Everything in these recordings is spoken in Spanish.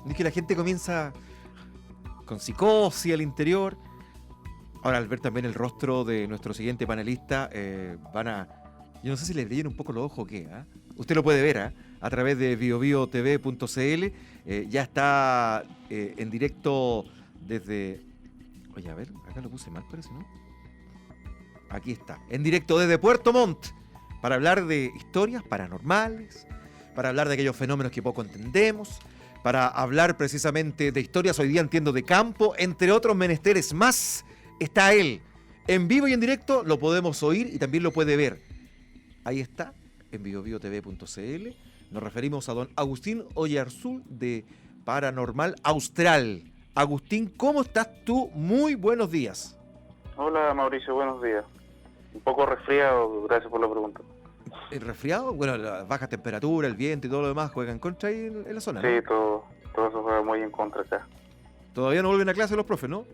Es que la gente comienza con psicosis al interior. Ahora, al ver también el rostro de nuestro siguiente panelista, yo no sé si les brillan un poco los ojos o qué. Usted lo puede ver a través de biobiotv.cl. Ya está en directo desde... Oye, a ver, acá lo puse mal, parece, ¿no? Aquí está, en directo desde Puerto Montt, para hablar de historias paranormales, para hablar de aquellos fenómenos que poco entendemos, para hablar precisamente de historias, hoy día entiendo, de campo, entre otros menesteres más. Está él, en vivo y en directo, lo podemos oír y también lo puede ver. Ahí está, en biobiotv.cl. Nos referimos a don Agustín Oyarzún de Paranormal Austral. Agustín, ¿cómo estás tú? Muy buenos días. Hola Mauricio, buenos días. Un poco resfriado, gracias por la pregunta. ¿El resfriado? Bueno, la baja temperatura, el viento y todo lo demás juegan en contra ahí en la zona, ¿no? Sí, todo eso juega muy en contra acá. Todavía no vuelven a clase los profes, ¿no?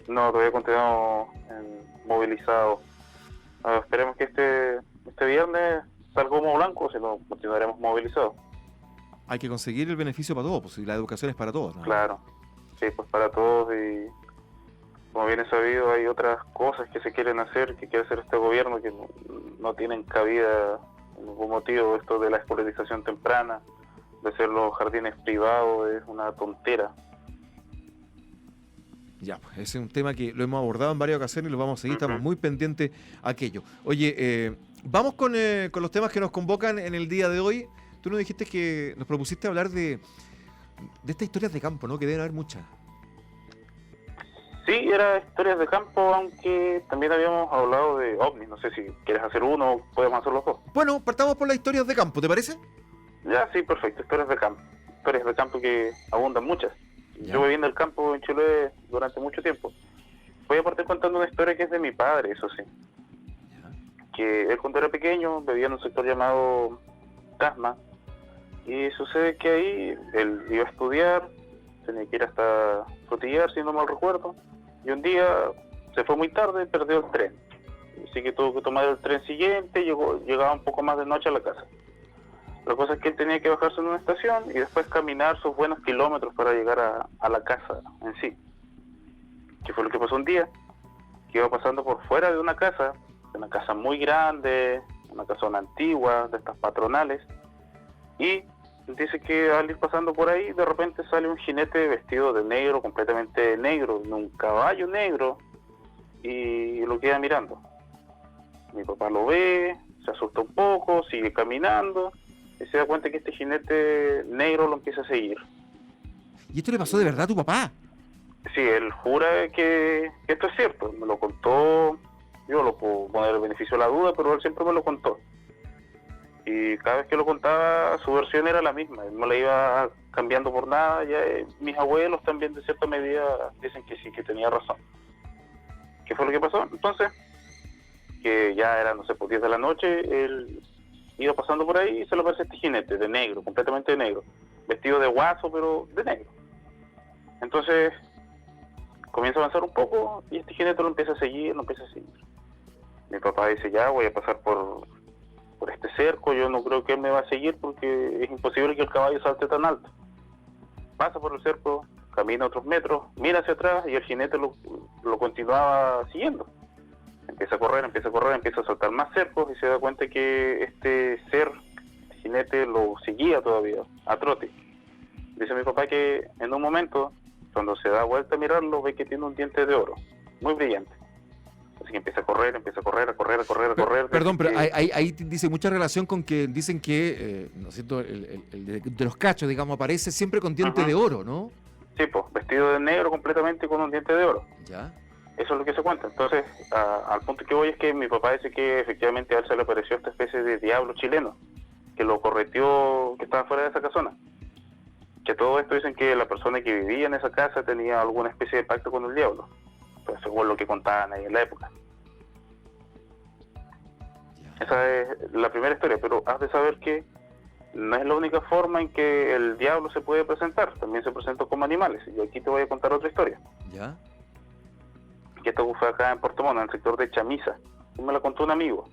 No, todavía continuamos movilizados. Esperemos que este viernes salga humo blanco, si no continuaremos movilizados. Hay que conseguir el beneficio para todos, pues si la educación es para todos, ¿no? Claro, sí, pues para todos, y como bien es sabido hay otras cosas que se quieren hacer, que quiere hacer este gobierno, que no tienen cabida por ningún motivo. Esto de la escolarización temprana, de hacer los jardines privados, es una tontera. Ya, pues ese es un tema que lo hemos abordado en varias ocasiones y lo vamos a seguir, estamos muy pendientes a aquello. Oye, vamos con los temas que nos convocan en el día de hoy. Tú nos dijiste que nos propusiste hablar de estas historias de campo, ¿no? Que deben haber muchas. Sí, era historias de campo, aunque también habíamos hablado de ovnis. No sé si quieres hacer uno o podemos hacer los dos. Bueno, partamos por las historias de campo, ¿te parece? Ya, sí, perfecto, historias de campo. Historias de campo que abundan muchas. Ya. Yo viví en el campo en Chile durante mucho tiempo. Voy a partir contando una historia que es de mi padre, eso sí. Ya. Que él, cuando era pequeño, vivía en un sector llamado Casma. Y sucede que ahí él iba a estudiar, tenía que ir hasta Frutillar, si no mal recuerdo. Y un día se fue muy tarde y perdió el tren. Así que tuvo que tomar el tren siguiente, llegaba un poco más de noche a la casa. La cosa es que él tenía que bajarse en una estación y después caminar sus buenos kilómetros para llegar a la casa en sí. ¿Qué fue lo que pasó un día? Que iba pasando por fuera de una casa muy grande, una casona antigua, de estas patronales, y dice que al ir pasando por ahí, de repente sale un jinete vestido de negro, completamente negro, en un caballo negro, y lo queda mirando. Mi papá lo ve, se asusta un poco, sigue caminando, y se da cuenta que este jinete negro lo empieza a seguir. ¿Y esto le pasó de verdad a tu papá? Sí, él jura que esto es cierto, me lo contó. Yo lo puedo poner el beneficio de la duda, pero él siempre me lo contó. Y cada vez que lo contaba, su versión era la misma, él no la iba cambiando por nada. Ya, mis abuelos también, de cierta medida, dicen que sí, que tenía razón. ¿Qué fue lo que pasó? Entonces, que ya era, no sé, por 10 de la noche, él iba pasando por ahí y se lo aparece este jinete de negro, completamente de negro, vestido de guaso, pero de negro. Entonces, comienza a avanzar un poco y este jinete lo empieza a seguir. Mi papá dice, ya voy a pasar por este cerco, yo no creo que él me va a seguir porque es imposible que el caballo salte tan alto. Pasa por el cerco, camina otros metros, mira hacia atrás y el jinete lo continuaba siguiendo. Empieza a correr, empieza a saltar más cercos y se da cuenta que este jinete lo seguía todavía, a trote. Dice mi papá que en un momento, cuando se da vuelta a mirarlo, ve que tiene un diente de oro, muy brillante. Así que empieza a correr. Perdón, pero ahí dice mucha relación con que dicen que, ¿no es cierto?, el de los cachos, digamos, aparece siempre con diente de oro, ¿no? Sí, pues, vestido de negro completamente con un diente de oro. Ya. Eso es lo que se cuenta. Entonces, al punto que voy es que mi papá dice que efectivamente a él se le apareció esta especie de diablo chileno, que lo correteó, que estaba fuera de esa casona. Que todo esto dicen que la persona que vivía en esa casa tenía alguna especie de pacto con el diablo. Pues según lo que contaban ahí en la época. Esa es la primera historia, pero has de saber que no es la única forma en que el diablo se puede presentar, también se presenta como animales. Y aquí te voy a contar otra historia. ¿Ya? Que esto fue acá en Puerto Montt, en el sector de Chamisa. Y me la contó un amigo.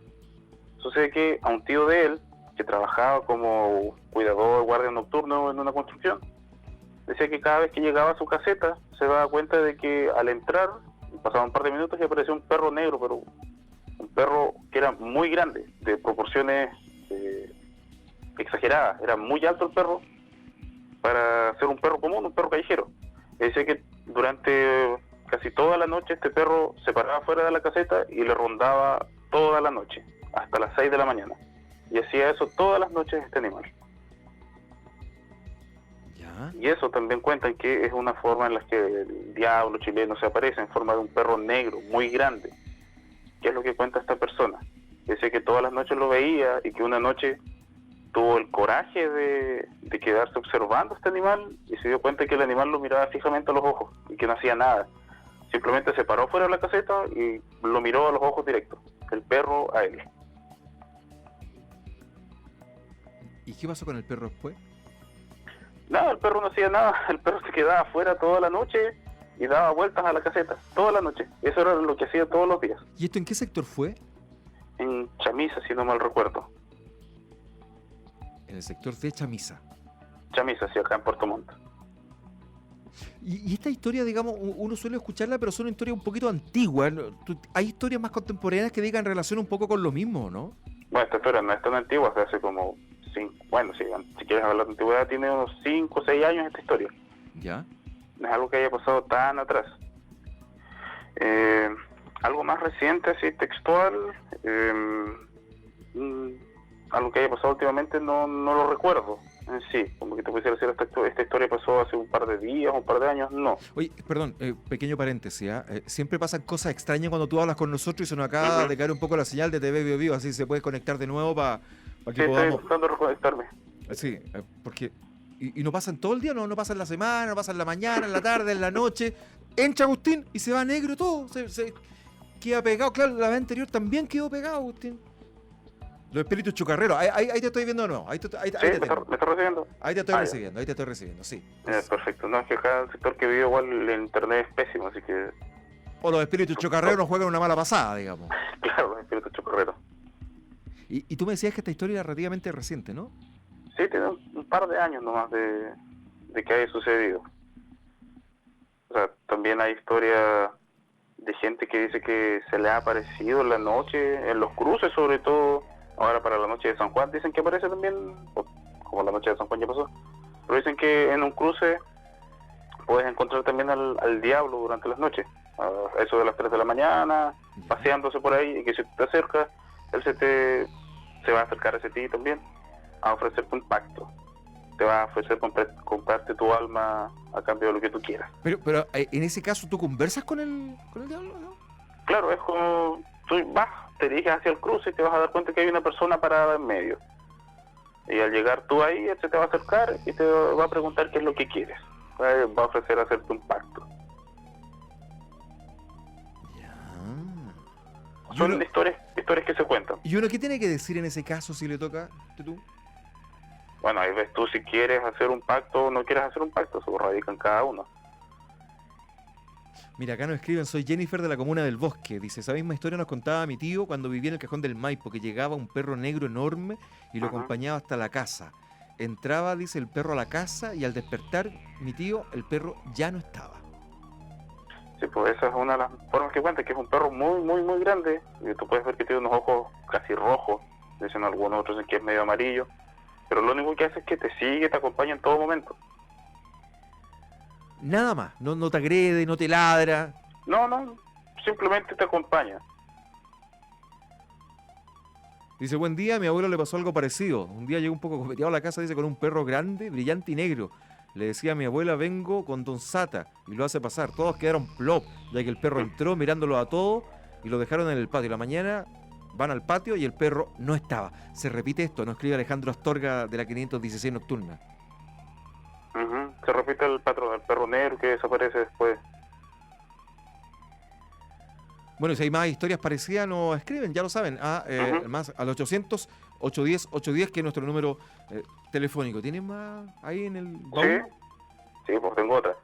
Sucede que a un tío de él, que trabajaba como cuidador, guardia nocturno en una construcción, decía que cada vez que llegaba a su caseta se daba cuenta de que al entrar, pasaban un par de minutos y apareció un perro negro, pero un perro que era muy grande, de proporciones exageradas. Era muy alto el perro para ser un perro común, un perro callejero. Y decía que durante casi toda la noche este perro se paraba fuera de la caseta y le rondaba toda la noche, hasta las 6 de la mañana. Y hacía eso todas las noches este animal. Ya. Y eso también cuentan que es una forma en la que el diablo chileno se aparece en forma de un perro negro, muy grande. ¿Qué es lo que cuenta esta persona? Dice que todas las noches lo veía y que una noche tuvo el coraje de quedarse observando a este animal y se dio cuenta que el animal lo miraba fijamente a los ojos y que no hacía nada. Simplemente se paró fuera de la caseta y lo miró a los ojos directos, el perro a él. ¿Y qué pasó con el perro después? Nada, el perro no hacía nada, el perro se quedaba afuera toda la noche y daba vueltas a la caseta, toda la noche. Eso era lo que hacía todos los días. ¿Y esto en qué sector fue? En Chamisa, si no mal recuerdo. En el sector de Chamisa. Chamisa, sí, acá en Puerto Montt. Y esta historia, digamos, uno suele escucharla, pero son historias un poquito antiguas, ¿no? Hay historias más contemporáneas que digan relación un poco con lo mismo, ¿no? Bueno, esta historia no es tan antigua, hace como 5, bueno, si quieres hablar de antigüedad, tiene unos 5 o 6 años esta historia. ¿Ya? No es algo que haya pasado tan atrás. Algo más reciente, así textual, algo que haya pasado últimamente no lo recuerdo en sí. Como que te pudiera decir, esta historia pasó hace un par de días, un par de años, no. Oye, perdón, pequeño paréntesis, siempre pasan cosas extrañas cuando tú hablas con nosotros y se nos acaba de caer un poco la señal de TV Bio Bio, así se puede conectar de nuevo para que Sí, podamos... estoy buscando reconectarme. Sí, porque... Y no pasan todo el día, no pasan la semana, no pasan la mañana, en la tarde, en la noche. Entra Agustín y se va negro todo. Se queda pegado. Claro, la vez anterior también quedó pegado, Agustín. Los espíritus chocarreros. Ahí te estoy viendo de nuevo. Ahí te ¿Me estás recibiendo? Ahí te estoy recibiendo, ahí te estoy recibiendo, sí. Perfecto. No, es que acá el sector que vivo igual el internet es pésimo, así que... O los espíritus chocarreros nos juegan una mala pasada, digamos. Claro, los espíritus chocarreros. Y tú me decías que esta historia era relativamente reciente, ¿no? Sí, tiene un par de años nomás de que haya sucedido. O sea, también hay historia de gente que dice que se le ha aparecido en la noche, en los cruces sobre todo, ahora para la noche de San Juan, dicen que aparece también, como la noche de San Juan ya pasó, pero dicen que en un cruce puedes encontrar también al diablo durante las noches, a eso de las 3 de la mañana, paseándose por ahí, y que si te acercas, él se va a acercar hacia ti también, a ofrecerte un pacto. Te va a ofrecer comprarte tu alma a cambio de lo que tú quieras. Pero en ese caso, ¿tú conversas con el diablo, no? Claro, es como tú vas, te diriges hacia el cruce y te vas a dar cuenta que hay una persona parada en medio. Y al llegar tú ahí, él se te va a acercar y te va a preguntar qué es lo que quieres. Va a ofrecer hacerte un pacto. Ya. Son historias que se cuentan. ¿Y uno qué tiene que decir en ese caso si le toca a tú? Bueno, ahí ves tú si quieres hacer un pacto o no quieres hacer un pacto, eso radica en cada uno. Mira, acá nos escriben, soy Jennifer de la Comuna del Bosque. Dice, esa misma historia nos contaba mi tío cuando vivía en el Cajón del Maipo, que llegaba un perro negro enorme y lo acompañaba hasta la casa. Entraba, dice, el perro a la casa y al despertar mi tío, el perro ya no estaba. Sí, pues esa es una de las formas que cuenta, que es un perro muy, muy, muy grande. Y tú puedes ver que tiene unos ojos casi rojos, dicen algunos otros que es medio amarillo. Pero lo único que hace es que te sigue, te acompaña en todo momento. Nada más, no te agrede, no te ladra. No, simplemente te acompaña. Dice, buen día, a mi abuelo le pasó algo parecido. Un día llegó un poco copeteado a la casa, dice, con un perro grande, brillante y negro. Le decía a mi abuela, vengo con Don Sata, y lo hace pasar. Todos quedaron plop, ya que el perro entró mirándolo a todos y lo dejaron en el patio. La mañana van al patio y el perro no estaba. Se repite esto, nos escribe Alejandro Astorga de la 516 Nocturna. Se repite el patrón del perro negro que desaparece después. Bueno, si hay más historias parecidas, nos escriben, ya lo saben, más al 800-810-810, que es nuestro número telefónico. ¿Tienen más ahí en el baúl? Sí, pues tengo otra.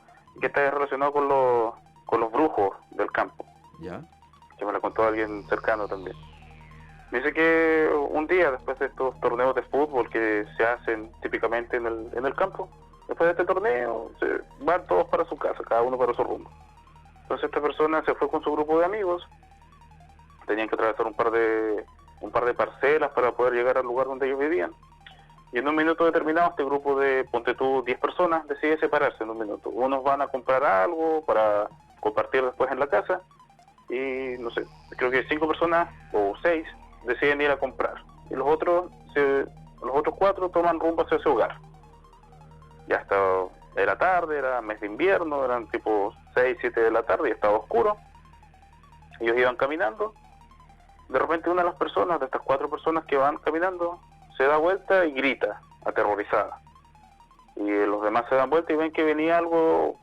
Que está relacionado con los brujos del campo. Ya. Que me la contó alguien cercano también. Dice que un día, después de estos torneos de fútbol que se hacen típicamente en el campo, después de este torneo, se van todos para su casa, cada uno para su rumbo. Entonces esta persona se fue con su grupo de amigos, tenían que atravesar un par de parcelas para poder llegar al lugar donde ellos vivían. Y en un minuto determinado este grupo de, ponte tú, 10 personas, decide separarse en un minuto. Unos van a comprar algo para compartir después en la casa, y no sé, creo que 5 personas o 6 deciden ir a comprar. Y los otros 4 toman rumbo hacia su hogar. Ya hasta era tarde, era mes de invierno, eran tipo 6, 7 de la tarde y estaba oscuro. Ellos iban caminando. De repente una de las personas, de estas 4 personas que van caminando, se da vuelta y grita, aterrorizada. Y los demás se dan vuelta y ven que venía algo,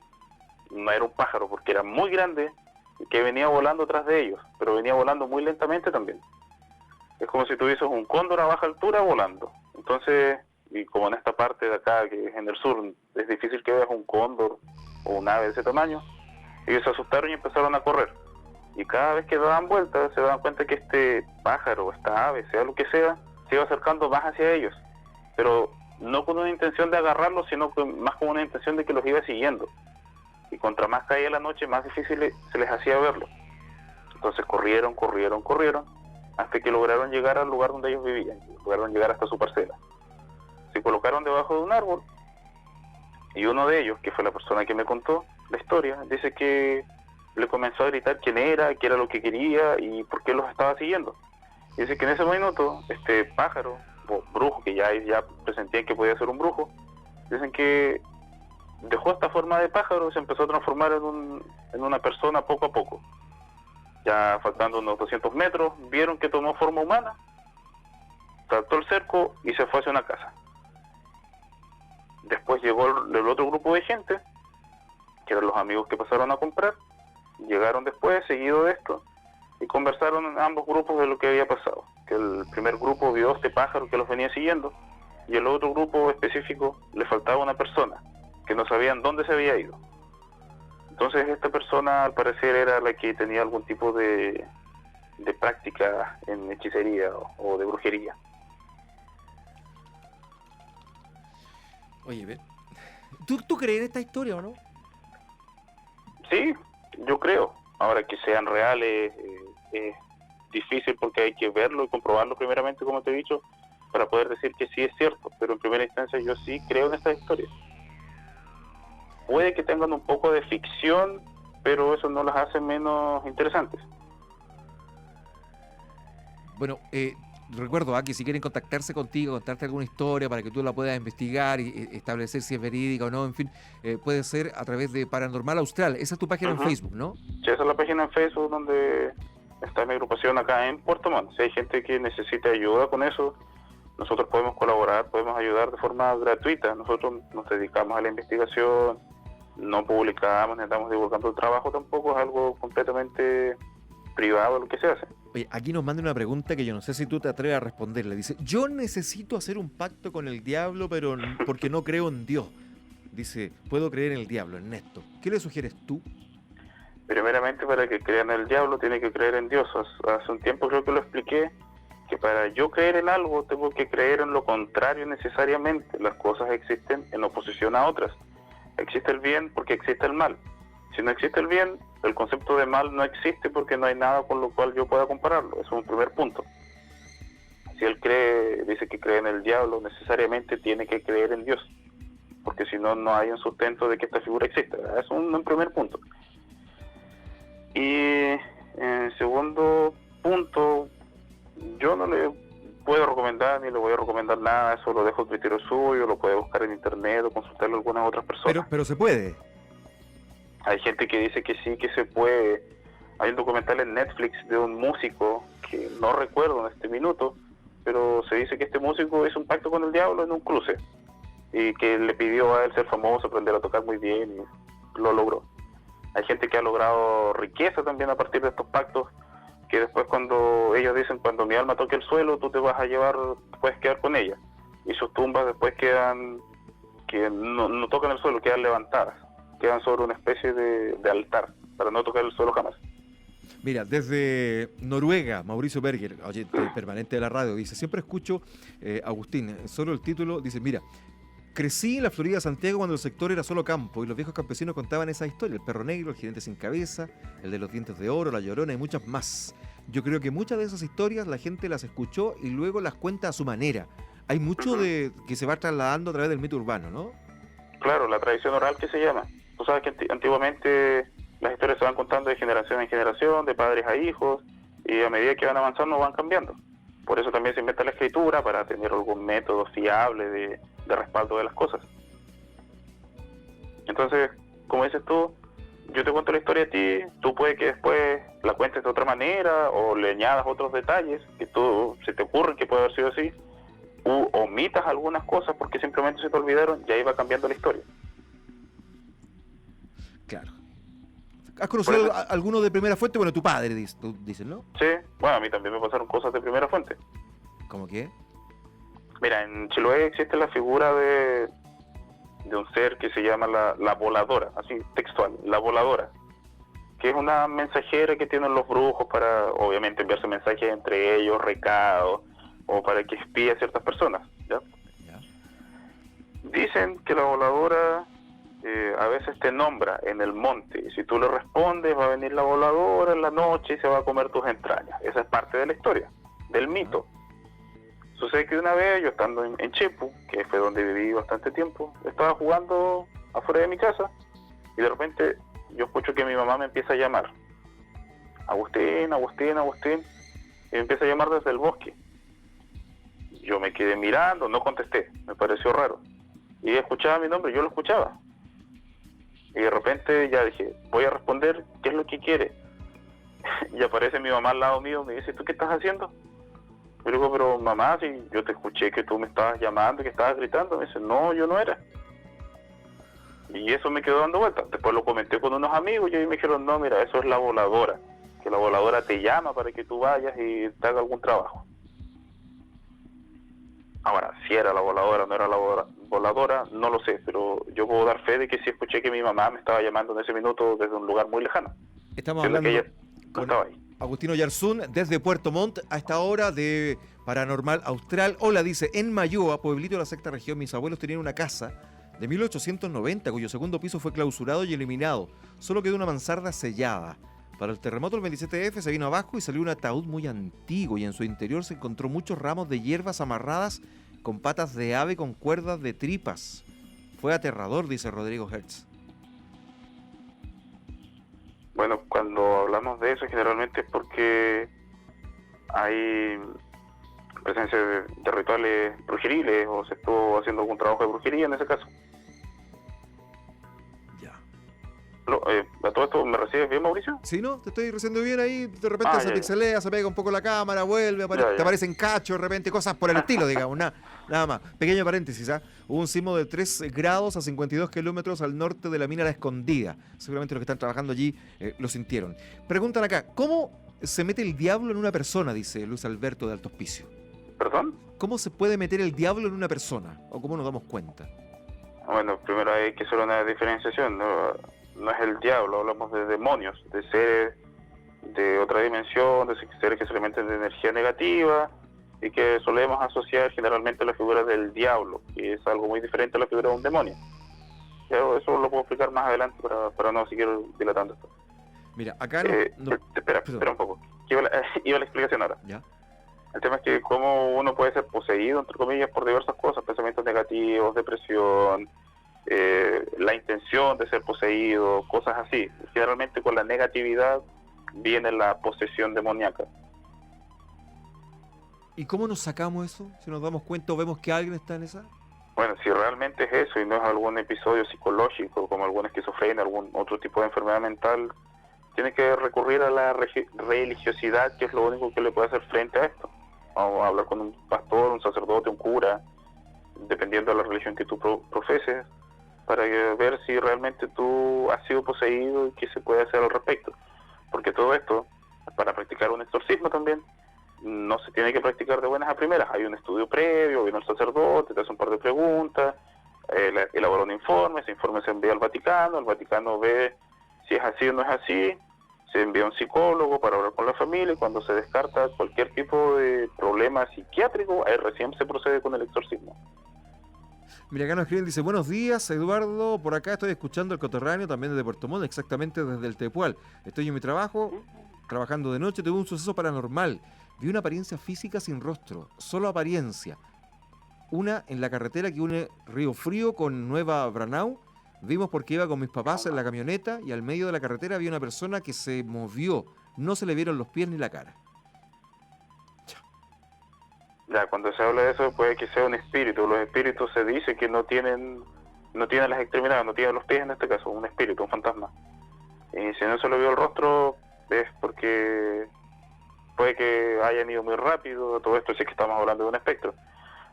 no era un pájaro porque era muy grande, y que venía volando atrás de ellos, pero venía volando muy lentamente también. Es como si tuvieses un cóndor a baja altura volando. Entonces, y como en esta parte de acá, que es en el sur, es difícil que veas un cóndor o un ave de ese tamaño, ellos se asustaron y empezaron a correr. Y cada vez que daban vueltas, se daban cuenta que este pájaro, esta ave, sea lo que sea, se iba acercando más hacia ellos, pero no con una intención de agarrarlos, sino más con una intención de que los iba siguiendo. Y contra más caía la noche, más difícil se les hacía verlo. Entonces corrieron, hasta que lograron llegar al lugar donde ellos vivían, lograron llegar hasta su parcela. Se colocaron debajo de un árbol, y uno de ellos, que fue la persona que me contó la historia, dice que le comenzó a gritar quién era, qué era lo que quería y por qué los estaba siguiendo. Y dice que en ese minuto, este pájaro, o brujo, que ya presentían que podía ser un brujo, dicen que dejó esta forma de pájaro y se empezó a transformar en una persona poco a poco. Ya faltando unos 200 metros, vieron que tomó forma humana, saltó el cerco y se fue hacia una casa. Después llegó el otro grupo de gente, que eran los amigos que pasaron a comprar, llegaron después, seguido de esto, y conversaron ambos grupos de lo que había pasado. Que el primer grupo vio a este pájaro que los venía siguiendo, y el otro grupo específico le faltaba una persona, que no sabían dónde se había ido. Entonces esta persona al parecer era la que tenía algún tipo de práctica en hechicería o de brujería. Oye, ve, ¿tú crees en esta historia o no? Sí, yo creo. Ahora, que sean reales es difícil porque hay que verlo y comprobarlo primeramente, como te he dicho, para poder decir que sí es cierto. Pero en primera instancia yo sí creo en estas historias. Puede que tengan un poco de ficción, pero eso no las hace menos interesantes. Bueno, recuerdo que si quieren contactarse contigo, contarte alguna historia para que tú la puedas investigar y establecer si es verídica o no, en fin, puede ser a través de Paranormal Austral. Esa es tu página en Facebook, ¿no? Sí, esa es la página en Facebook donde está mi agrupación acá en Puerto Montt. Si hay gente que necesita ayuda con eso, nosotros podemos colaborar, podemos ayudar de forma gratuita. Nosotros nos dedicamos a la investigación, no publicamos, ni estamos divulgando el trabajo tampoco, es algo completamente privado lo que se hace. Oye, aquí nos manda una pregunta que yo no sé si tú te atreves a responderle. Dice, yo necesito hacer un pacto con el diablo, pero porque no creo en Dios. Dice, puedo creer en el diablo, Ernesto. ¿Qué le sugieres tú? Primeramente, para que crean en el diablo, tiene que creer en Dios. Hace un tiempo creo que lo expliqué, que para yo creer en algo, tengo que creer en lo contrario necesariamente. Las cosas existen en oposición a otras. Existe el bien porque existe el mal. Si no existe el bien, el concepto de mal no existe porque no hay nada con lo cual yo pueda compararlo. Eso es un primer punto. Si él dice que cree en el diablo, necesariamente tiene que creer en Dios, porque si no, no hay un sustento de que esta figura exista. Es un primer punto. Y en segundo punto, yo no le puedo recomendar ni le voy a recomendar nada, eso lo dejo a criterio suyo, lo puede buscar en internet o consultarlo a algunas otras personas. Pero se puede. Hay gente que dice que sí, que se puede. Hay un documental en Netflix de un músico que no recuerdo en este minuto, pero se dice que este músico hizo un pacto con el diablo en un cruce y que le pidió a él ser famoso, aprender a tocar muy bien, y lo logró. Hay gente que ha logrado riqueza también a partir de estos pactos, que después cuando ellos dicen, cuando mi alma toque el suelo, tú te vas a llevar, puedes quedar con ella. Y sus tumbas después quedan, que no tocan el suelo, quedan levantadas, quedan sobre una especie de altar, para no tocar el suelo jamás. Mira, desde Noruega, Mauricio Berger, oyente permanente de la radio, dice, siempre escucho, Agustín, solo el título, dice, mira, Crecí en la Florida, Santiago, cuando el sector era solo campo y los viejos campesinos contaban esa historia. El perro negro, el jinete sin cabeza, el de los dientes de oro, la llorona y muchas más. Yo creo que muchas de esas historias la gente las escuchó y luego las cuenta a su manera. Hay mucho de que se va trasladando a través del mito urbano, ¿no? Claro, la tradición oral que se llama. Tú sabes que antiguamente las historias se van contando de generación en generación, de padres a hijos, y a medida que van avanzando van cambiando. Por eso también se inventa la escritura, para tener algún método fiable de respaldo de las cosas. Entonces, como dices tú, yo te cuento la historia a ti, tú puedes que después la cuentes de otra manera o le añadas otros detalles que tú se te ocurren que puede haber sido así, u omitas algunas cosas porque simplemente se te olvidaron y ahí va cambiando la historia. Claro. ¿Has conocido alguno de primera fuente? Bueno, tu padre, dices, ¿no? Sí, bueno, a mí también me pasaron cosas de primera fuente. ¿Cómo qué? Mira, en Chiloé existe la figura de un ser que se llama la voladora, así textual, la voladora, que es una mensajera que tienen los brujos para, obviamente, enviarse mensajes entre ellos, recados, o para que espíe a ciertas personas, ¿ya? Dicen que la voladora a veces te nombra en el monte, y si tú le respondes va a venir la voladora en la noche y se va a comer tus entrañas. Esa es parte de la historia, del mito. Sucede que una vez, yo estando en Chepu, que fue donde viví bastante tiempo, estaba jugando afuera de mi casa y de repente yo escucho que mi mamá me empieza a llamar. Agustín, Agustín, Agustín. Y me empieza a llamar desde el bosque. Yo me quedé mirando, no contesté, me pareció raro. Y ella escuchaba mi nombre, yo lo escuchaba. Y de repente ya dije, voy a responder, ¿qué es lo que quiere? Y aparece mi mamá al lado mío, me dice, ¿tú qué estás haciendo? Yo le digo, pero mamá, si yo te escuché que tú me estabas llamando, que estabas gritando. Me dice, no, yo no era. Y eso me quedó dando vueltas. Después lo comenté con unos amigos y ellos me dijeron, no, mira, eso es la voladora. Que la voladora te llama para que tú vayas y te haga algún trabajo. Ahora, si era la voladora o no era la voladora, no lo sé, pero yo puedo dar fe de que sí escuché que mi mamá me estaba llamando en ese minuto desde un lugar muy lejano. Estamos hablando que ella no estaba ahí. Agustino Yarzún, desde Puerto Montt, a esta hora de Paranormal Austral. Hola, dice, en Mayoa, pueblito de la sexta región, mis abuelos tenían una casa de 1890, cuyo segundo piso fue clausurado y eliminado. Solo quedó una mansarda sellada. Para el terremoto del 27F se vino abajo y salió un ataúd muy antiguo y en su interior se encontró muchos ramos de hierbas amarradas con patas de ave con cuerdas de tripas. Fue aterrador, dice Rodrigo Hertz. Bueno, cuando hablamos de eso generalmente es porque hay presencia de rituales brujeriles o se estuvo haciendo algún trabajo de brujería en ese caso. Ya. ¿A todo esto me recibes bien, Mauricio? Sí, ¿no? Te estoy recibiendo bien ahí, de repente se pixelea, se pega un poco la cámara, vuelve, te aparecen cachos, de repente cosas por el estilo, digamos, nada más. Pequeño paréntesis, hubo un sismo de 3 grados a 52 kilómetros al norte de la mina La Escondida. Seguramente los que están trabajando allí lo sintieron. Preguntan acá, ¿cómo se mete el diablo en una persona? Dice Luis Alberto de Alto Hospicio. ¿Perdón? ¿Cómo se puede meter el diablo en una persona? ¿O cómo nos damos cuenta? Bueno, primero hay que hacer una diferenciación, no es el diablo, hablamos de demonios, de seres de otra dimensión, de seres que se alimentan de energía negativa y que solemos asociar generalmente a la figura del diablo, que es algo muy diferente a la figura de un demonio. Pero eso lo puedo explicar más adelante para no seguir dilatando esto. Mira, acá espera un poco, iba la explicación ahora. ¿Ya? El tema es que cómo uno puede ser poseído, entre comillas, por diversas cosas, pensamientos negativos, depresión, la intención de ser poseído, cosas así. Generalmente con la negatividad viene la posesión demoníaca. ¿Y cómo nos sacamos eso? Si nos damos cuenta o vemos que alguien está en esa... Bueno, si realmente es eso y no es algún episodio psicológico como alguna esquizofrenia, algún otro tipo de enfermedad mental, tiene que recurrir a la religiosidad, que es lo único que le puede hacer frente a esto. Vamos a hablar con un pastor, un sacerdote, un cura, dependiendo de la religión que tú profeses, para ver si realmente tú has sido poseído y qué se puede hacer al respecto. Porque todo esto, para practicar un exorcismo también, no se tiene que practicar de buenas a primeras. Hay un estudio previo, viene el sacerdote, te hace un par de preguntas, elabora un informe, ese informe se envía al Vaticano, el Vaticano ve si es así o no es así, se envía a un psicólogo para hablar con la familia y cuando se descarta cualquier tipo de problema psiquiátrico, ahí recién se procede con el exorcismo. Mira, acá nos escriben, dice, buenos días, Eduardo, por acá estoy escuchando el coterráneo también desde Puerto Montt, exactamente desde el Tepual. Estoy en mi trabajo, trabajando de noche, tuve un suceso paranormal. Vi una apariencia física sin rostro, solo apariencia. Una en la carretera que une Río Frío con Nueva Branau. Vimos porque iba con mis papás en la camioneta y al medio de la carretera había una persona que se movió. No se le vieron los pies ni la cara. Ya, cuando se habla de eso puede que sea un espíritu. Los espíritus se dice que no tienen las extremidades, no tienen los pies en este caso, un espíritu, un fantasma. Y si no se le vio el rostro es porque puede que hayan ido muy rápido, todo esto sí que estamos hablando de un espectro.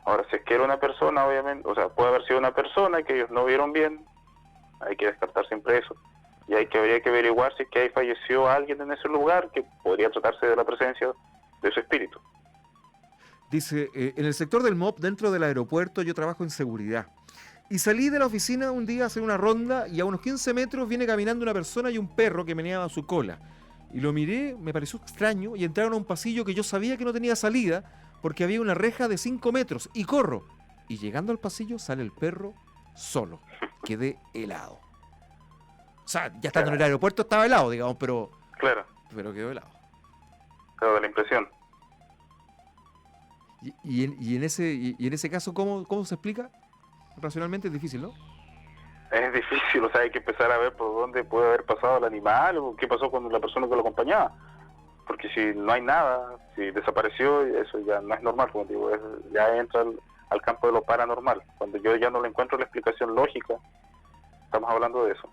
Ahora, si es que era una persona, obviamente, o sea, puede haber sido una persona que ellos no vieron bien, hay que descartar siempre eso. Y habría que averiguar si es que ahí falleció alguien en ese lugar, que podría tratarse de la presencia de ese espíritu. Dice, en el sector del MOP, dentro del aeropuerto, yo trabajo en seguridad. Y salí de la oficina un día a hacer una ronda y a unos 15 metros viene caminando una persona y un perro que meneaba su cola. Y lo miré, me pareció extraño y entraron a un pasillo que yo sabía que no tenía salida porque había una reja de 5 metros y corro. Y llegando al pasillo sale el perro solo. Quedé helado. O sea, ya estando en el aeropuerto estaba helado, digamos, pero quedó helado. Claro, de la impresión. Y en ese caso, ¿cómo se explica? Racionalmente es difícil, ¿no? Es difícil, o sea, hay que empezar a ver por dónde puede haber pasado el animal o qué pasó con la persona que lo acompañaba. Porque si no hay nada, si desapareció, eso ya no es normal, como digo, ya entra al campo de lo paranormal. Cuando yo ya no le encuentro la explicación lógica, estamos hablando de eso.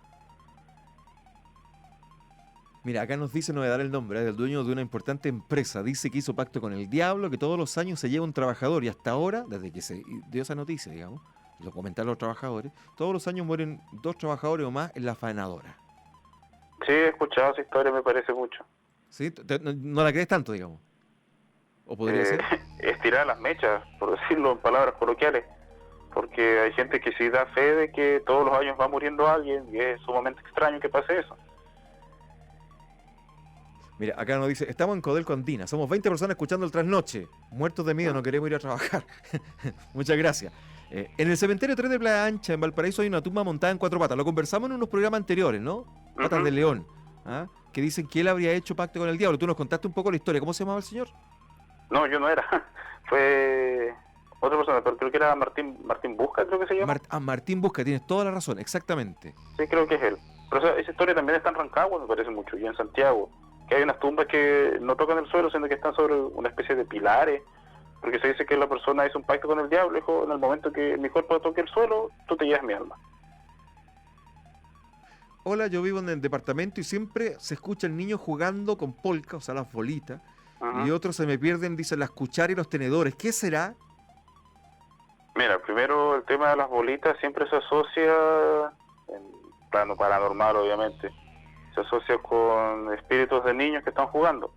Mira, acá nos dice, no voy a dar el nombre, del dueño de una importante empresa. Dice que hizo pacto con el diablo, que todos los años se lleva un trabajador y hasta ahora, desde que se dio esa noticia, digamos, lo comentaron los trabajadores, todos los años mueren 2 trabajadores o más en la faenadora. Sí, he escuchado esa historia, me parece mucho. ¿Sí? ¿No la crees tanto, digamos? ¿O podría ser? Estirar las mechas, por decirlo en palabras coloquiales, porque hay gente que sí da fe de que todos los años va muriendo alguien y es sumamente extraño que pase eso. Mira, acá nos dice, estamos en Codelco Andina, somos 20 personas escuchando el trasnoche, muertos de miedo, no queremos ir a trabajar. Muchas gracias. En el cementerio 3 de Playa Ancha, en Valparaíso, hay una tumba montada en 4 patas. Lo conversamos en unos programas anteriores, ¿no? Patas de león, ¿ah? Que dicen que él habría hecho pacto con el diablo. Tú nos contaste un poco la historia. ¿Cómo se llamaba el señor? No, yo no era. Fue otra persona, pero creo que era Martín Busca, creo que se llama. Martín Busca, tienes toda la razón, exactamente. Sí, creo que es él. Pero esa historia también está en Rancagua, me parece mucho, y en Santiago. Que hay unas tumbas que no tocan el suelo, sino que están sobre una especie de pilares, porque se dice que la persona hizo un pacto con el diablo, dijo, en el momento que mi cuerpo toque el suelo, tú te llevas mi alma. Hola, yo vivo en el departamento y siempre se escuchan niños jugando con polka, o sea, las bolitas, y otros se me pierden, dicen, las cucharas y los tenedores. ¿Qué será? Mira, primero el tema de las bolitas siempre se asocia, en plano paranormal obviamente, se asocia con espíritus de niños que están jugando.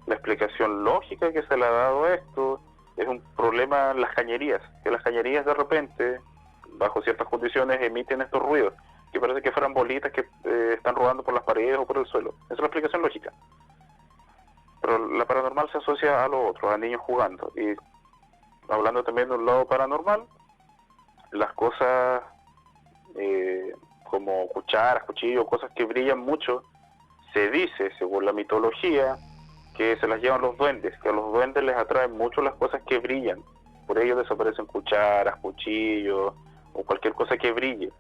La explicación lógica que se le ha dado a esto es un problema en las cañerías, que las cañerías de repente, bajo ciertas condiciones, emiten estos ruidos, que parece que fueran bolitas que están rodando por las paredes o por el suelo. Esa es la explicación lógica. Pero la paranormal se asocia a lo otro, a niños jugando. Y hablando también de un lado paranormal, las cosas como cucharas, cuchillos, cosas que brillan mucho, se dice, según la mitología, que se las llevan los duendes, que a los duendes les atraen mucho las cosas que brillan. Por ello desaparecen cucharas, cuchillos o cualquier cosa que brille.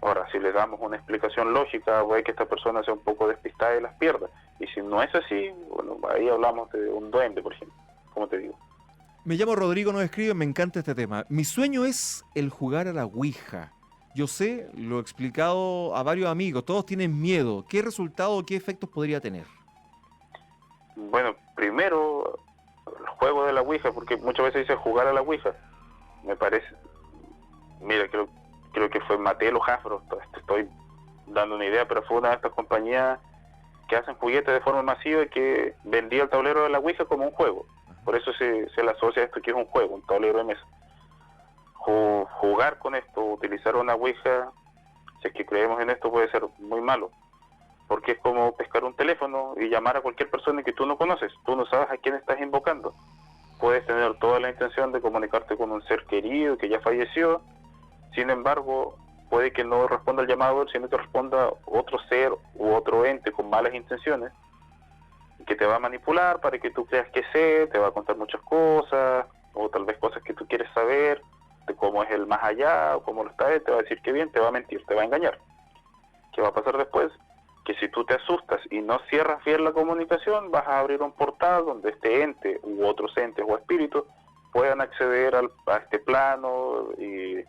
Ahora, si le damos una explicación lógica, puede que esta persona sea un poco despistada y las pierda. Y si no es así, bueno, ahí hablamos de un duende, por ejemplo, como te digo. Me llamo Rodrigo, nos escribe, me encanta este tema. Mi sueño es el jugar a la Ouija. Yo sé, lo he explicado a varios amigos, todos tienen miedo. ¿Qué resultado o qué efectos podría tener? Bueno, primero, el juego de la Ouija, porque muchas veces dice jugar a la Ouija. Me parece, mira, creo que fue Mattel o Hasbro, te estoy dando una idea, pero fue una de estas compañías que hacen juguetes de forma masiva y que vendía el tablero de la Ouija como un juego. Por eso se le asocia a esto que es un juego, un tablero de mesa. Jugar con esto, utilizar una Ouija, si es que creemos en esto, puede ser muy malo, porque es como pescar un teléfono y llamar a cualquier persona que tú no conoces, tú no sabes a quién estás invocando. Puedes tener toda la intención de comunicarte con un ser querido que ya falleció, Sin embargo, puede que no responda al llamado, sino que responda otro ser u otro ente con malas intenciones, que te va a manipular para que tú creas que sé, te va a contar muchas cosas, o tal vez cosas que tú quieres saber, de cómo es el más allá, o cómo lo está él, te va a decir que bien, te va a mentir, te va a engañar. ¿Qué va a pasar después? Que si tú te asustas y no cierras bien la comunicación, vas a abrir un portal donde este ente u otros entes o espíritus puedan acceder a este plano y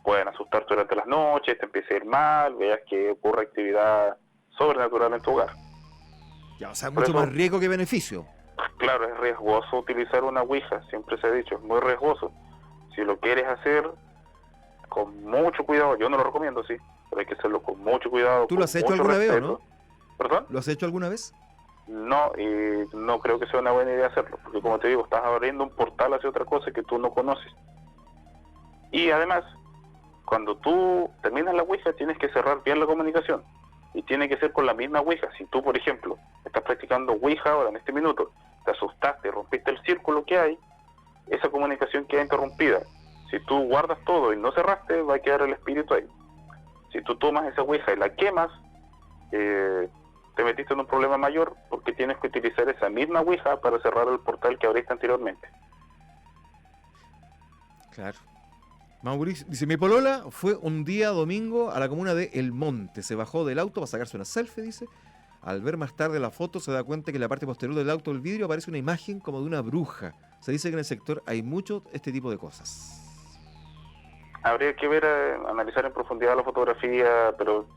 pueden asustarte durante las noches, te empiece a ir mal, veas que ocurre actividad sobrenatural en tu hogar. Ya, o sea, Por mucho eso, más riesgo que beneficio. claro, es riesgoso utilizar una ouija, siempre se ha dicho, es muy riesgoso. Si lo quieres hacer con mucho cuidado, yo no lo recomiendo, sí, pero hay que hacerlo con mucho cuidado, ¿Tú lo con has hecho mucho alguna vez o respeto. no? ¿Perdón? ¿Lo has hecho alguna vez? No, y no creo que sea una buena idea hacerlo, porque como te digo, estás abriendo un portal hacia otra cosa que tú no conoces. Y además, cuando tú terminas la ouija, tienes que cerrar bien la comunicación. Y tiene que ser con la misma ouija. Si tú, por ejemplo, estás practicando ouija ahora en este minuto, te asustaste, rompiste el círculo que hay, esa comunicación queda interrumpida. Si tú guardas todo y no cerraste, va a quedar el espíritu ahí. Si tú tomas esa ouija y la quemas, te metiste en un problema mayor porque tienes que utilizar esa misma ouija para cerrar el portal que abriste anteriormente. Claro. Mauricio dice, mi polola fue un día domingo a la comuna de El Monte. Se bajó del auto para sacarse una selfie, dice. Al ver más tarde la foto se da cuenta que en la parte posterior del auto del vidrio aparece una imagen como de una bruja. Se dice que en el sector hay mucho este tipo de cosas. Habría que ver, analizar en profundidad la fotografía, pero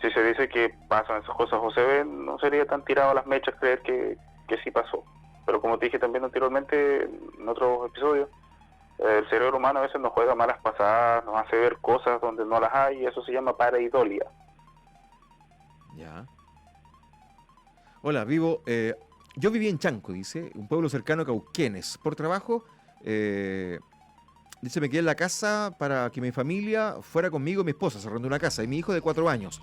si se dice que pasan esas cosas o se ven, no sería tan tirado a las mechas creer que sí pasó. Pero como te dije también anteriormente en otros episodios, el cerebro humano a veces nos juega malas pasadas, nos hace ver cosas donde no las hay, y eso se llama pareidolia. Ya. Hola, yo viví en Chanco, dice, un pueblo cercano a Cauquenes. Por trabajo, dice, me quedé en la casa para que mi familia fuera conmigo y mi esposa, se arrendó una casa, y mi hijo de 4 años.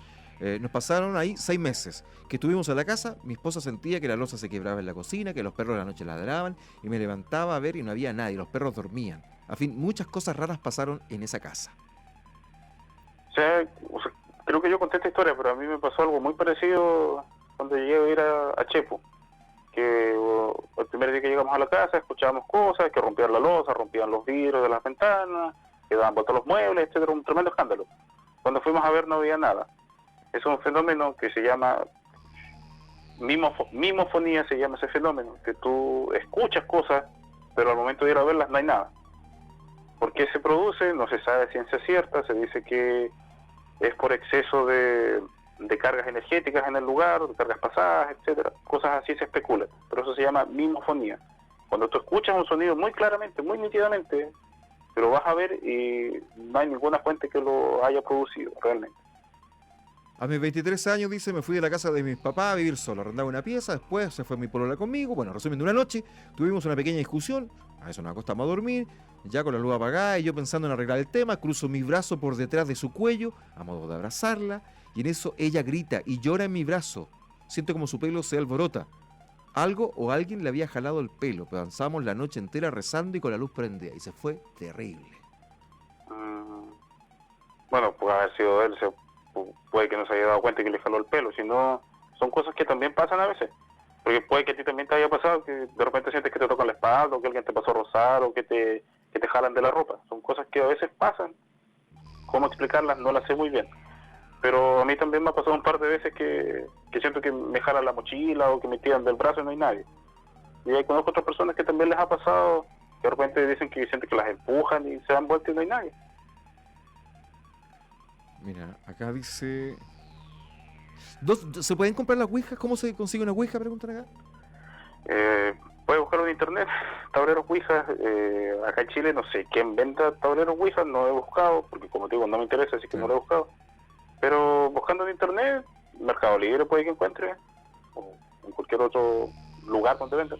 Nos pasaron ahí 6 meses. Que estuvimos en la casa, mi esposa sentía que la loza se quebraba en la cocina, que los perros de la noche ladraban, y me levantaba a ver y no había nadie, los perros dormían. A fin, muchas cosas raras pasaron en esa casa. O sea, creo que yo conté esta historia, pero a mí me pasó algo muy parecido cuando llegué a ir a Chepo. Que el primer día que llegamos a la casa escuchábamos cosas, que rompían la loza, rompían los vidrios de las ventanas, que daban vueltas los muebles, etcétera, un tremendo escándalo. Cuando fuimos a ver no había nada. Es un fenómeno que se llama mimofonía, se llama ese fenómeno, que tú escuchas cosas, pero al momento de ir a verlas no hay nada. ¿Por qué se produce? No se sabe a ciencia cierta, se dice que es por exceso de cargas energéticas en el lugar, de cargas pasadas, etcétera. Cosas así se especulan, pero eso se llama mimofonía. Cuando tú escuchas un sonido muy claramente, muy nítidamente, pero vas a ver y no hay ninguna fuente que lo haya producido realmente. A mis 23 años, dice, me fui de la casa de mis papás a vivir solo. Arrendaba una pieza, después se fue mi polola conmigo. Bueno, resumiendo, una noche tuvimos una pequeña discusión. A eso nos acostamos a dormir, ya con la luz apagada y yo pensando en arreglar el tema, cruzo mi brazo por detrás de su cuello, a modo de abrazarla, y en eso ella grita y llora en mi brazo. Siento como su pelo se alborota. Algo o alguien le había jalado el pelo. Pasamos la noche entera rezando y con la luz prendida. Y se fue terrible. Bueno, puede haber sido él, puede que no se haya dado cuenta que le jaló el pelo, sino son cosas que también pasan a veces. Porque puede que a ti también te haya pasado que de repente sientes que te tocan la espalda, o que alguien te pasó a rozar, o que te jalan de la ropa. Son cosas que a veces pasan. ¿Cómo explicarlas? No las sé muy bien. Pero a mí también me ha pasado un par de veces que siento que me jalan la mochila o que me tiran del brazo y no hay nadie. Y ahí conozco otras personas que también les ha pasado, que de repente dicen que sienten que las empujan y se dan vueltas y no hay nadie. Mira, acá dice... ¿Se pueden comprar las ouijas? ¿Cómo se consigue una ouija? Preguntan acá. Puedes buscarlo en internet, tableros ouija. Acá en Chile no sé quién venda tableros ouija, no he buscado, porque como te digo, no me interesa, así que no lo he buscado. Pero buscando en internet, Mercado Libre puede que encuentre, o en cualquier otro lugar donde vendan.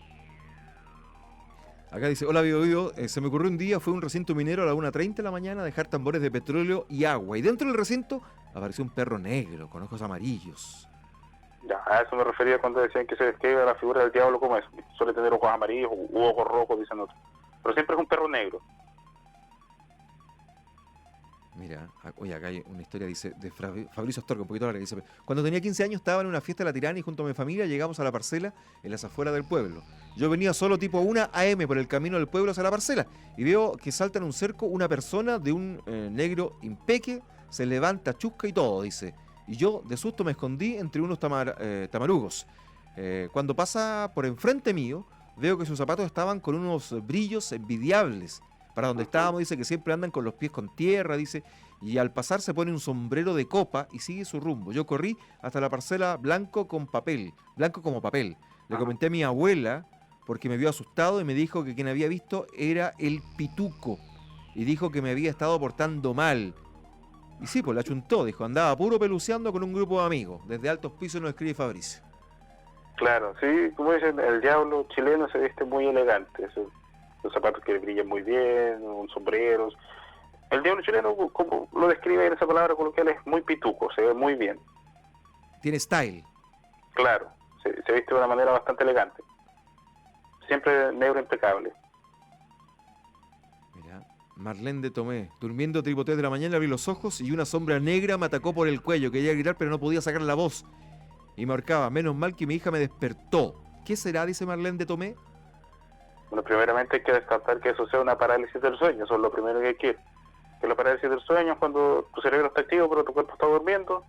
Acá dice, hola Vivo, se me ocurrió un día, fue a un recinto minero a la 1:30 de la mañana a dejar tambores de petróleo y agua. Y dentro del recinto apareció un perro negro con ojos amarillos. Ya, a eso me refería cuando decían que se describe la figura del diablo como eso. Suele tener ojos amarillos u ojos rojos, dicen otros. Pero siempre es un perro negro. Mira, oye, acá hay una historia, dice, de Fabricio Astorga, un poquito larga, dice: cuando tenía 15 años estaba en una fiesta de la Tirana y junto a mi familia llegamos a la parcela en las afueras del pueblo. Yo venía solo tipo 1 AM por el camino del pueblo hacia la parcela y veo que salta en un cerco una persona de un negro impeque, se levanta, chusca y todo, dice. Y yo de susto me escondí entre unos tamarugos. Cuando pasa por enfrente mío, veo que sus zapatos estaban con unos brillos envidiables. Para donde estábamos, dice que siempre andan con los pies con tierra, dice, y al pasar se pone un sombrero de copa y sigue su rumbo. Yo corrí hasta la parcela blanco como papel. Le comenté a mi abuela porque me vio asustado y me dijo que quien había visto era el pituco y dijo que me había estado portando mal. Y sí, pues la chuntó, dijo, andaba puro peluceando con un grupo de amigos. Desde altos pisos nos escribe Fabricio. Claro, sí, como dicen, el diablo chileno se viste muy elegante. Los zapatos que brillan muy bien, un sombrero. El diablo chileno, como lo describe en esa palabra coloquial, es muy pituco, se ve muy bien. Tiene style. Claro, se viste de una manera bastante elegante. Siempre negro impecable. Mira, Marlene de Tomé, durmiendo tipo 3 de la mañana, abrí los ojos y una sombra negra me atacó por el cuello. Quería gritar, pero no podía sacar la voz. Y me ahorcaba. Menos mal que mi hija me despertó. ¿Qué será?, dice Marlene de Tomé. Bueno, primeramente hay que descartar que eso sea una parálisis del sueño, eso es lo primero que hay que ir. Que la parálisis del sueño es cuando tu cerebro está activo pero tu cuerpo está durmiendo,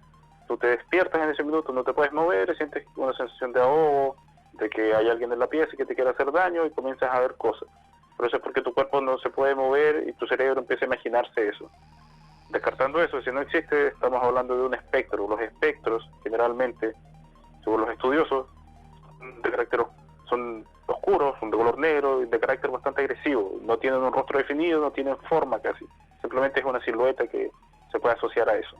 tú te despiertas en ese minuto, no te puedes mover, sientes una sensación de ahogo, de que hay alguien en la pieza que te quiere hacer daño y comienzas a ver cosas. Pero eso es porque tu cuerpo no se puede mover y tu cerebro empieza a imaginarse eso. Descartando eso, si no existe, estamos hablando de un espectro. Los espectros, generalmente, según los estudiosos, de carácter son oscuros, son de color negro y de carácter bastante agresivo. No tienen un rostro definido, no tienen forma casi. Simplemente es una silueta que se puede asociar a eso.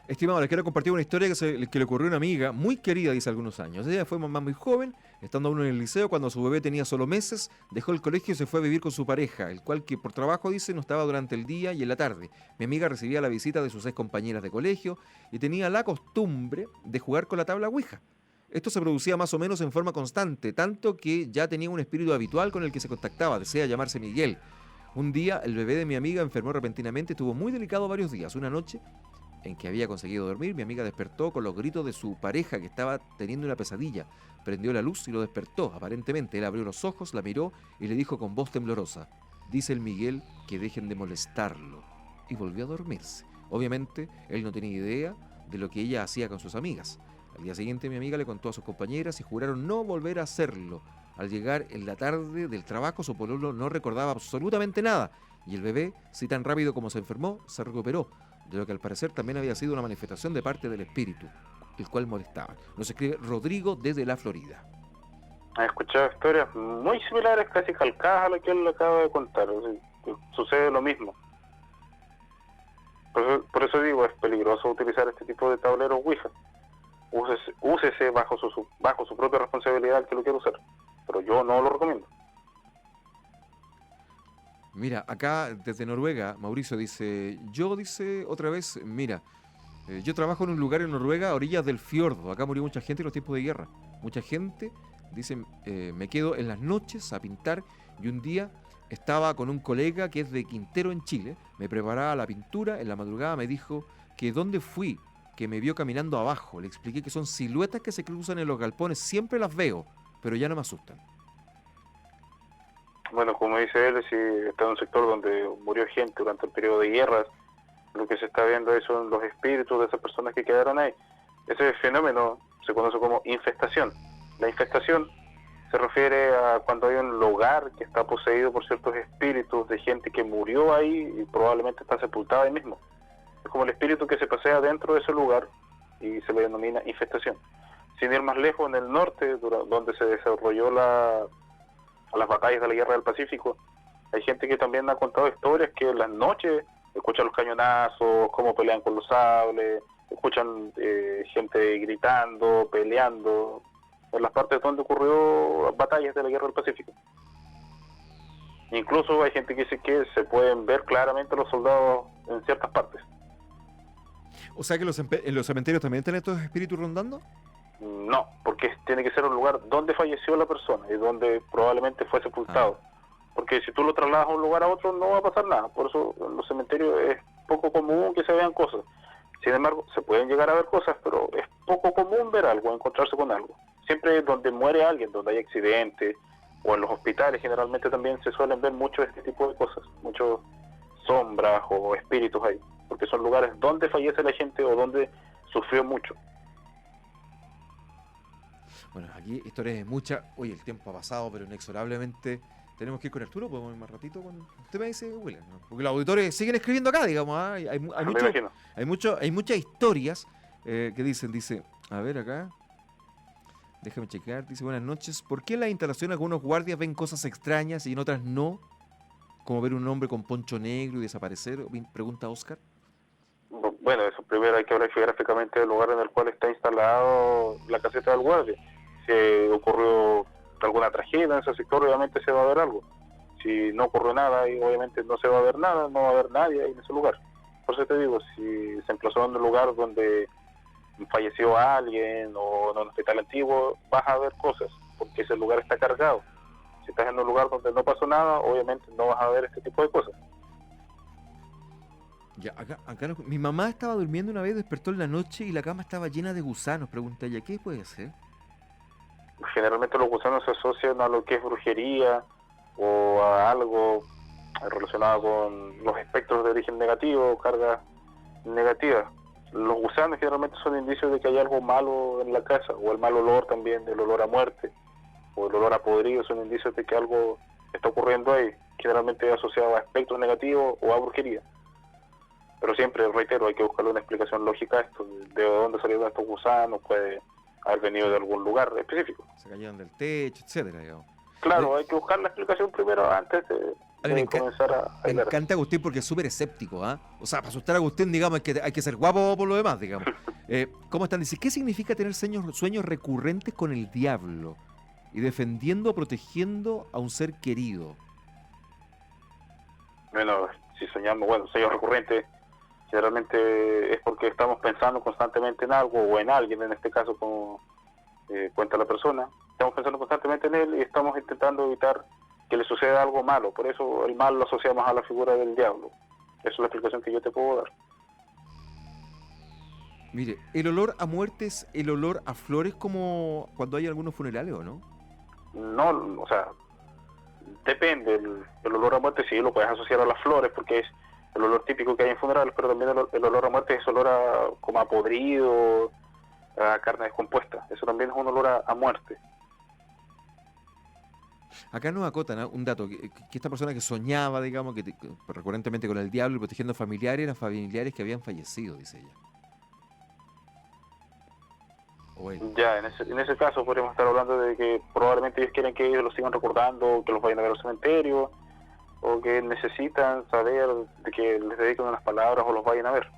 Estimado, les quiero compartir una historia que le ocurrió a una amiga muy querida, dice, algunos años. Ella fue mamá muy joven, estando aún en el liceo, cuando su bebé tenía solo meses, dejó el colegio y se fue a vivir con su pareja, el cual, que por trabajo, dice, no estaba durante el día y en la tarde. Mi amiga recibía la visita de sus 6 compañeras de colegio y tenía la costumbre de jugar con la tabla Ouija. Esto se producía más o menos en forma constante, tanto que ya tenía un espíritu habitual con el que se contactaba, desea llamarse Miguel. Un día, el bebé de mi amiga enfermó repentinamente, estuvo muy delicado varios días. Una noche en que había conseguido dormir, mi amiga despertó con los gritos de su pareja, que estaba teniendo una pesadilla. Prendió la luz y lo despertó, aparentemente. Él abrió los ojos, la miró y le dijo con voz temblorosa: dice el Miguel que dejen de molestarlo. Y volvió a dormirse. Obviamente, él no tenía idea de lo que ella hacía con sus amigas. Al día siguiente mi amiga le contó a sus compañeras y juraron no volver a hacerlo. Al llegar en la tarde del trabajo, su pololo no recordaba absolutamente nada y el bebé, si tan rápido como se enfermó, se recuperó, de lo que al parecer también había sido una manifestación de parte del espíritu, el cual molestaba. Nos escribe Rodrigo desde la Florida. He escuchado historias muy similares, casi calcadas a lo que él le acaba de contar. O sea, sucede lo mismo. Por eso digo, es peligroso utilizar este tipo de tableros Ouija. Úsese bajo su propia responsabilidad el que lo quiera usar, pero yo no lo recomiendo. Mira, acá desde Noruega, Mauricio dice, otra vez, mira, yo trabajo en un lugar en Noruega a orillas del fiordo, acá murió mucha gente en los tiempos de guerra, mucha gente, dice, me quedo en las noches a pintar y un día estaba con un colega que es de Quintero en Chile, me preparaba la pintura, en la madrugada me dijo que dónde fui, que me vio caminando abajo. Le expliqué que son siluetas que se cruzan en los galpones. Siempre las veo, pero ya no me asustan. Bueno, como dice él, si está en un sector donde murió gente durante el periodo de guerras, lo que se está viendo ahí son los espíritus de esas personas que quedaron ahí. Ese fenómeno se conoce como infestación. La infestación se refiere a cuando hay un lugar que está poseído por ciertos espíritus de gente que murió ahí y probablemente está sepultada ahí mismo. Es como el espíritu que se pasea dentro de ese lugar y se le denomina infestación. Sin ir más lejos, en el norte, donde se desarrolló las batallas de la Guerra del Pacífico, hay gente que también ha contado historias que en las noches escuchan los cañonazos, cómo pelean con los sables, escuchan gente gritando, peleando, en las partes donde ocurrió las batallas de la Guerra del Pacífico. Incluso hay gente que dice que se pueden ver claramente los soldados en ciertas partes. O sea que en los cementerios también están estos espíritus rondando. No, porque tiene que ser un lugar donde falleció la persona y donde probablemente fue sepultado. porque si tú lo trasladas a un lugar a otro no va a pasar nada. Por eso en los cementerios es poco común que se vean cosas. Sin embargo, se pueden llegar a ver cosas, pero es poco común ver algo, encontrarse con algo. Siempre donde muere alguien, donde hay accidentes, o en los hospitales generalmente también se suelen ver mucho este tipo de cosas, muchos sombras o espíritus ahí, porque son lugares donde fallece la gente o donde sufrió mucho. Bueno, aquí historias de muchas. Oye, el tiempo ha pasado, pero inexorablemente tenemos que ir con Arturo. ¿Podemos ir más ratito? Usted me dice, William, ¿no? Porque los auditores siguen escribiendo acá, digamos. ¿Ah? Hay muchas historias que dice, a ver acá. Déjame checar. Dice, buenas noches. ¿Por qué en las instalaciones algunos guardias ven cosas extrañas y en otras no? Como ver un hombre con poncho negro y desaparecer. Pregunta Oscar. Bueno, eso primero hay que ver geográficamente el lugar en el cual está instalado la caseta del guardia. Si ocurrió alguna tragedia en ese sector, obviamente se va a ver algo. Si no ocurrió nada, y obviamente no se va a ver nada, no va a haber nadie ahí en ese lugar. Por eso te digo, si se emplazó en un lugar donde falleció alguien o en un hospital antiguo, vas a ver cosas, porque ese lugar está cargado. Si estás en un lugar donde no pasó nada, obviamente no vas a ver este tipo de cosas. Ya, acá mi mamá estaba durmiendo una vez, despertó en la noche y la cama estaba llena de gusanos. Pregunta ella, ¿qué puede ser? Generalmente los gusanos se asocian a lo que es brujería o a algo relacionado con los espectros de origen negativo, cargas negativas. Los gusanos generalmente son indicios de que hay algo malo en la casa, o el mal olor también, el olor a muerte, o el olor a podrido, son indicios de que algo está ocurriendo ahí, generalmente asociado a espectros negativos o a brujería. Pero siempre, reitero, hay que buscarle una explicación lógica a esto, de dónde salieron estos gusanos, puede haber venido de algún lugar específico. Se cayeron del techo, etcétera, digamos. Claro, hay que buscar la explicación primero antes de comenzar a me encanta Agustín porque es súper escéptico, ¿ah? O sea, para asustar a Agustín, digamos, hay que ser guapo por lo demás, digamos. ¿Cómo están? Dice, ¿qué significa tener sueños recurrentes con el diablo? Y defendiendo o protegiendo a un ser querido. Bueno, si soñamos, sueños recurrentes, generalmente es porque estamos pensando constantemente en algo o en alguien, en este caso como cuenta la persona. Estamos pensando constantemente en él y estamos intentando evitar que le suceda algo malo. Por eso el mal lo asociamos a la figura del diablo. Esa es la explicación que yo te puedo dar. Mire, ¿el olor a muerte es el olor a flores como cuando hay algunos funerales o no? No, o sea, depende. El olor a muerte sí lo puedes asociar a las flores porque es el olor típico que hay en funerales, pero también el olor a muerte es olor como a podrido, a carne descompuesta. Eso también es un olor a muerte. Acá nos acotan un dato, que esta persona que soñaba, digamos, recurrentemente con el diablo y protegiendo familiares, eran familiares que habían fallecido, dice ella. Ya, en ese caso podríamos estar hablando de que probablemente ellos quieren que ellos los sigan recordando, que los vayan a ver al cementerio, o que necesitan saber de que les dediquen unas palabras o los vayan a ver.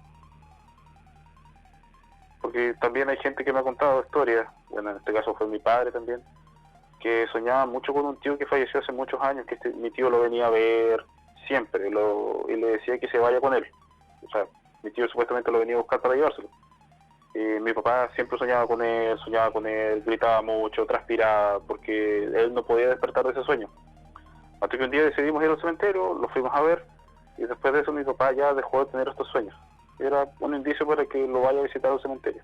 Porque también hay gente que me ha contado historias, bueno, en este caso fue mi padre también, que soñaba mucho con un tío que falleció hace muchos años, que mi tío lo venía a ver siempre, y le decía que se vaya con él. O sea, mi tío supuestamente lo venía a buscar para llevárselo. Y mi papá siempre soñaba con él, gritaba mucho, transpiraba, porque él no podía despertar de ese sueño. Hasta que un día decidimos ir al cementerio, lo fuimos a ver, y después de eso mi papá ya dejó de tener estos sueños. Era un indicio para que lo vaya a visitar al cementerio.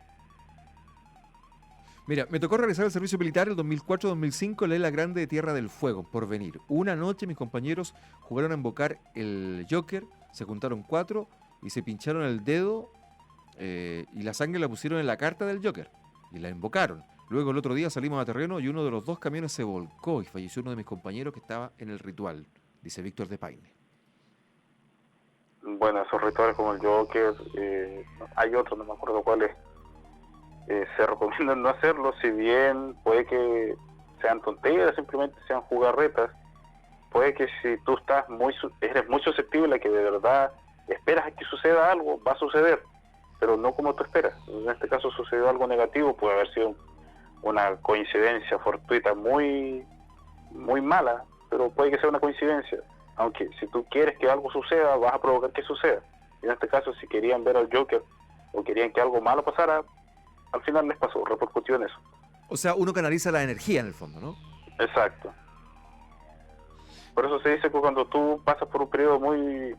Mira, me tocó realizar el servicio militar el 2004-2005 en la Isla Grande de Tierra del Fuego, por venir. Una noche mis compañeros jugaron a invocar el Joker, se juntaron 4 y se pincharon el dedo y la sangre la pusieron en la carta del Joker y la invocaron. Luego el otro día salimos a terreno y uno de los 2 camiones se volcó y falleció uno de mis compañeros que estaba en el ritual, dice Víctor de Paine. Bueno, esos rituales como el Joker, hay otros, no me acuerdo cuáles. Se recomienda no hacerlo, si bien puede que sean tonterías, simplemente sean jugarretas. Puede que si tú eres muy susceptible a que de verdad esperas a que suceda algo, va a suceder, pero no como tú esperas. En este caso sucedió algo negativo, puede haber sido una coincidencia fortuita muy mala, pero puede que sea una coincidencia. Aunque si tú quieres que algo suceda, vas a provocar que suceda. Y en este caso, si querían ver al Joker o querían que algo malo pasara, al final les pasó, repercutió en eso. O sea, uno canaliza la energía en el fondo, ¿no? Exacto. Por eso se dice que cuando tú pasas por un periodo muy,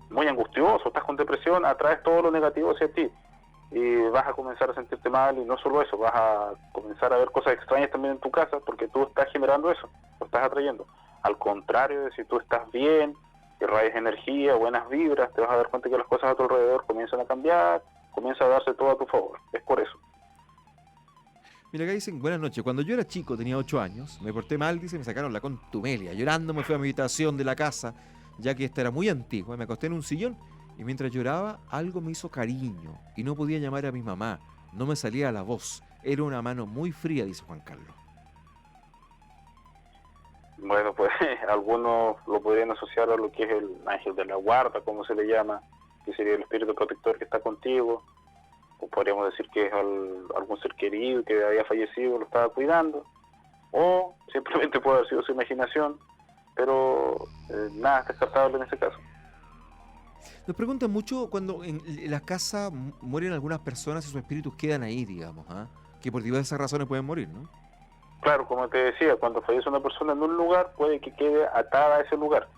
muy angustioso, estás con depresión, atraes todo lo negativo hacia ti. Y vas a comenzar a sentirte mal, y no solo eso, vas a comenzar a ver cosas extrañas también en tu casa, porque tú estás generando eso, lo estás atrayendo. Al contrario de si tú estás bien, irradias energía, buenas vibras, te vas a dar cuenta que las cosas a tu alrededor comienzan a cambiar, comienza a darse todo a tu favor. Es por eso. Mira, acá dicen, buenas noches. Cuando yo era chico, tenía 8 años, me porté mal, dice, me sacaron la contumelia. Llorando me fui a mi habitación de la casa, ya que esta era muy antigua. Me acosté en un sillón y mientras lloraba, algo me hizo cariño y no podía llamar a mi mamá. No me salía la voz. Era una mano muy fría, dice Juan Carlos. Bueno, pues algunos lo podrían asociar a lo que es el ángel de la guarda, como se le llama, que sería el espíritu protector que está contigo. O podríamos decir que es algún ser querido que había fallecido, lo estaba cuidando. O simplemente puede haber sido su imaginación, pero nada es descartable en ese caso. Nos preguntan mucho cuando en las casas mueren algunas personas y sus espíritus quedan ahí, digamos, ¿ah? Que por diversas razones pueden morir, ¿no? Claro, como te decía, cuando fallece una persona en un lugar, puede que quede atada a ese lugar.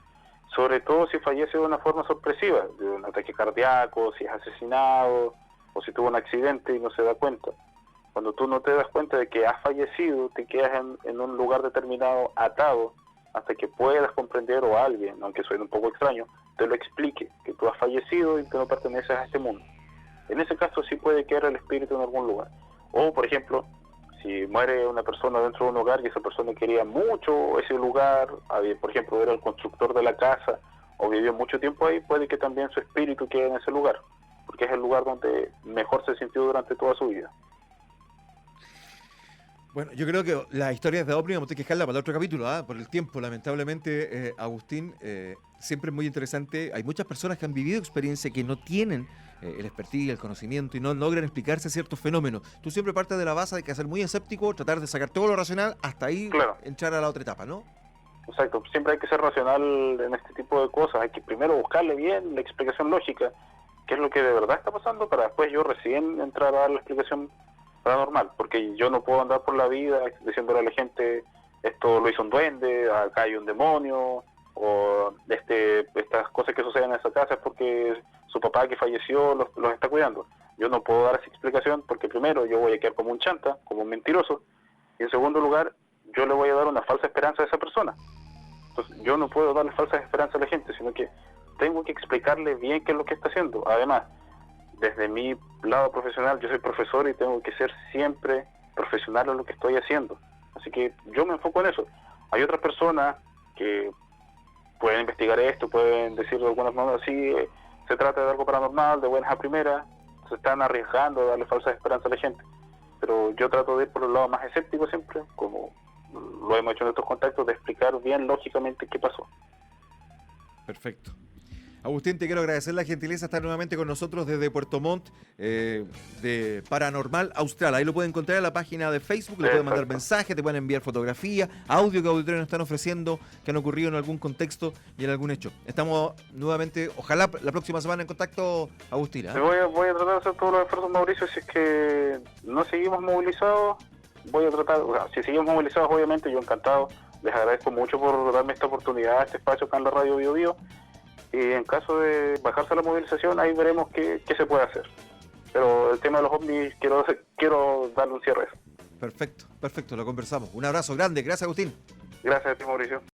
Sobre todo si fallece de una forma sorpresiva, de un ataque cardíaco, si es asesinado, o si tuvo un accidente y no se da cuenta. Cuando tú no te das cuenta de que has fallecido, te quedas en un lugar determinado atado hasta que puedas comprender, o alguien, aunque suene un poco extraño, te lo explique, que tú has fallecido y que no perteneces a este mundo. En ese caso sí puede quedar el espíritu en algún lugar. O, por ejemplo, si muere una persona dentro de un hogar y esa persona quería mucho ese lugar, por ejemplo, era el constructor de la casa o vivió mucho tiempo ahí, puede que también su espíritu quede en ese lugar, porque es el lugar donde mejor se sintió durante toda su vida. Bueno, yo creo que las historias de OVNI vamos a tener que dejarla para el otro capítulo, ¿ah? Por el tiempo, lamentablemente, Agustín, siempre es muy interesante. Hay muchas personas que han vivido experiencias que no tienen el expertise, el conocimiento y no logran explicarse ciertos fenómenos. Tú siempre partes de la base de que ser muy escéptico, tratar de sacar todo lo racional, hasta ahí Claro. entrar a la otra etapa, ¿no? Exacto, siempre hay que ser racional en este tipo de cosas, hay que primero buscarle bien la explicación lógica, qué es lo que de verdad está pasando, para después yo recién entrar a dar la explicación paranormal, porque yo no puedo andar por la vida diciéndole a la gente, esto lo hizo un duende, acá hay un demonio, o estas cosas que suceden en esa casa es porque su papá que falleció los está cuidando. Yo no puedo dar esa explicación porque primero yo voy a quedar como un chanta, como un mentiroso, y en segundo lugar yo le voy a dar una falsa esperanza a esa persona. Entonces yo no puedo darle falsas esperanzas a la gente, sino que tengo que explicarle bien qué es lo que está haciendo. Además, desde mi lado profesional, yo soy profesor y tengo que ser siempre profesional en lo que estoy haciendo. Así que yo me enfoco en eso. Hay otras personas que pueden investigar esto, pueden decir de alguna manera, sí, se trata de algo paranormal, de buenas a primeras, se están arriesgando a darle falsas esperanzas a la gente. Pero yo trato de ir por el lado más escéptico siempre, como lo hemos hecho en estos contactos, de explicar bien lógicamente qué pasó. Perfecto. Agustín, te quiero agradecer la gentileza de estar nuevamente con nosotros desde Puerto Montt, de Paranormal Austral. Ahí lo pueden encontrar en la página de Facebook, le pueden mandar mensajes, te pueden enviar fotografías, audio que auditores nos están ofreciendo, que han ocurrido en algún contexto y en algún hecho. Estamos nuevamente, ojalá la próxima semana en contacto, Agustín. ¿Eh? Voy a tratar de hacer todos los esfuerzos, Mauricio, si es que no seguimos movilizados, voy a tratar, si seguimos movilizados, obviamente yo encantado, les agradezco mucho por darme esta oportunidad, este espacio acá en la Radio Bio Bio. Y en caso de bajarse la movilización, ahí veremos qué se puede hacer. Pero el tema de los ovnis, quiero darle un cierre a eso. Perfecto, lo conversamos. Un abrazo grande, gracias Agustín. Gracias a ti, Mauricio.